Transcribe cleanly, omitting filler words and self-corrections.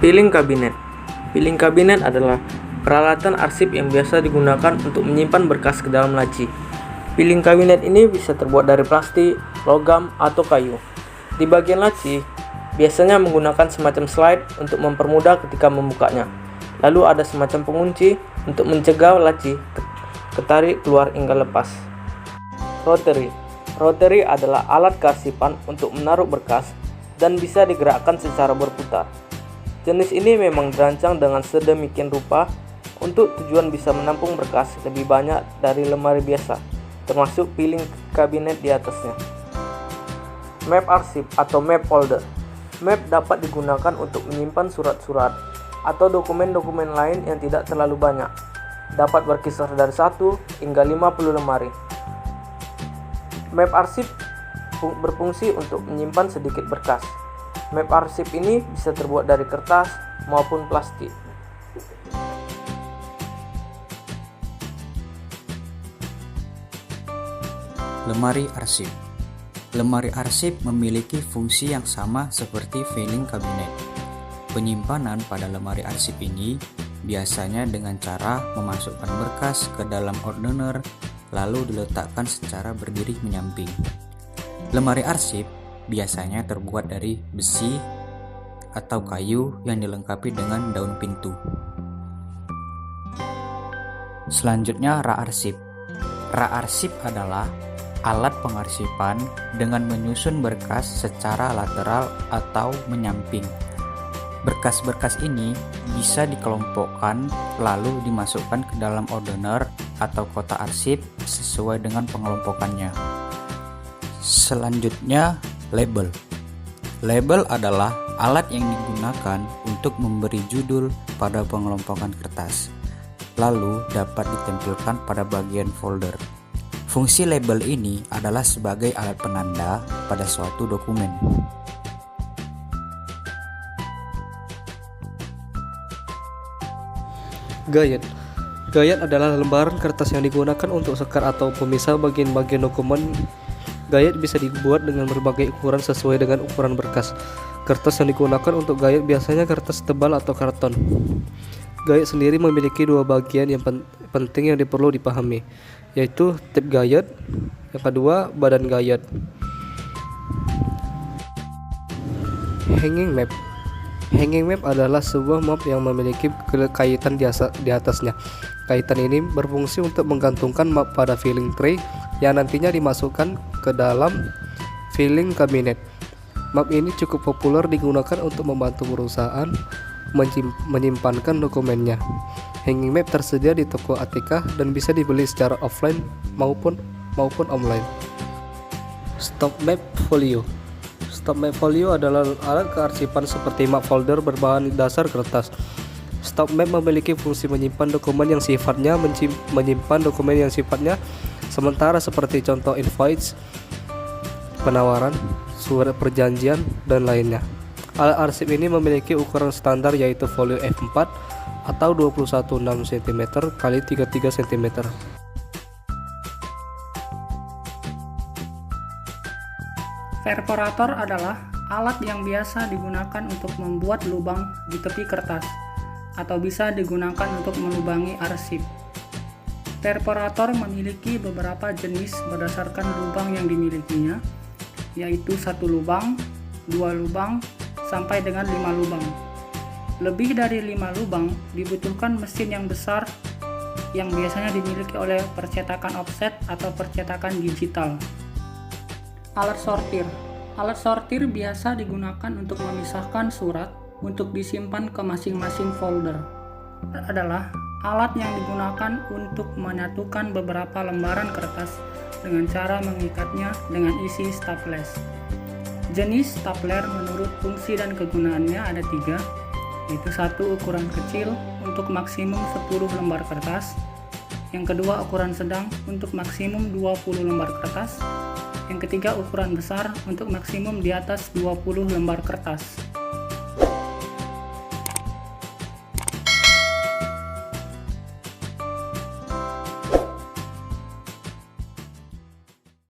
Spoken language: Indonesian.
Filing kabinet. Filing kabinet adalah peralatan arsip yang biasa digunakan untuk menyimpan berkas ke dalam laci. Filing kabinet ini bisa terbuat dari plastik, logam, atau kayu. Di bagian laci, biasanya menggunakan semacam slide untuk mempermudah ketika membukanya. Lalu ada semacam pengunci untuk mencegah laci ketarik keluar hingga lepas. Rotary. Rotary adalah alat kearsipan untuk menaruh berkas dan bisa digerakkan secara berputar. Jenis ini memang dirancang dengan sedemikian rupa untuk tujuan bisa menampung berkas lebih banyak dari lemari biasa, termasuk filing kabinet di atasnya. Map arsip atau map folder. Map dapat digunakan untuk menyimpan surat-surat atau dokumen-dokumen lain yang tidak terlalu banyak. Dapat berkisar dari 1 hingga 50 lemari. Map arsip berfungsi untuk menyimpan sedikit berkas. Map arsip ini bisa terbuat dari kertas maupun plastik. Lemari arsip. Lemari arsip memiliki fungsi yang sama seperti filing kabinet. Penyimpanan pada lemari arsip ini biasanya dengan cara memasukkan berkas ke dalam ordner lalu diletakkan secara berdiri menyamping. Lemari arsip biasanya terbuat dari besi atau kayu yang dilengkapi dengan daun pintu. Selanjutnya rak arsip. Rak arsip adalah alat pengarsipan dengan menyusun berkas secara lateral atau menyamping. Berkas-berkas ini bisa dikelompokkan lalu dimasukkan ke dalam ordner atau kotak arsip sesuai dengan pengelompokannya. Selanjutnya label. Label adalah alat yang digunakan untuk memberi judul pada pengelompokan kertas, lalu dapat ditempelkan pada bagian folder. Fungsi label ini adalah sebagai alat penanda pada suatu dokumen. Gayet. Gayet adalah lembaran kertas yang digunakan untuk sekat atau pemisah bagian-bagian dokumen. Gayet bisa dibuat dengan berbagai ukuran sesuai dengan ukuran berkas. Kertas yang digunakan untuk gayet biasanya kertas tebal atau karton. Gayet sendiri memiliki dua bagian yang penting yang perlu dipahami, yaitu tip gayet, yang kedua badan gayet. Hanging map. Hanging map adalah sebuah map yang memiliki kaitan di atasnya. Kaitan ini berfungsi untuk menggantungkan map pada filing tray yang nantinya dimasukkan ke dalam filing kabinet. Map ini cukup populer digunakan untuk membantu perusahaan menyimpankan dokumennya. Hanging map tersedia di toko ATK dan bisa dibeli secara offline maupun online. Stock map folio. Stock map folio adalah alat kearsipan seperti map folder berbahan dasar kertas. Stock map memiliki fungsi menyimpan dokumen yang sifatnya sementara seperti contoh invoice, penawaran, surat perjanjian, dan lainnya. Alat arsip ini memiliki ukuran standar yaitu folio F4 atau 21/6 cm x 33 cm. Perforator adalah alat yang biasa digunakan untuk membuat lubang di tepi kertas atau bisa digunakan untuk melubangi arsip. Perforator memiliki beberapa jenis berdasarkan lubang yang dimilikinya, yaitu 1 lubang, 2 lubang, sampai dengan 5 lubang. Lebih dari 5 lubang dibutuhkan mesin yang besar yang biasanya dimiliki oleh percetakan offset atau percetakan digital. Alat sortir. Alat sortir biasa digunakan untuk memisahkan surat untuk disimpan ke masing-masing folder. Adalah alat yang digunakan untuk menyatukan beberapa lembaran kertas dengan cara mengikatnya dengan isi staples. Jenis stapler menurut fungsi dan kegunaannya ada 3, yaitu 1 ukuran kecil untuk maksimum 10 lembar kertas, yang kedua ukuran sedang untuk maksimum 20 lembar kertas, yang ketiga ukuran besar untuk maksimum di atas 20 lembar kertas.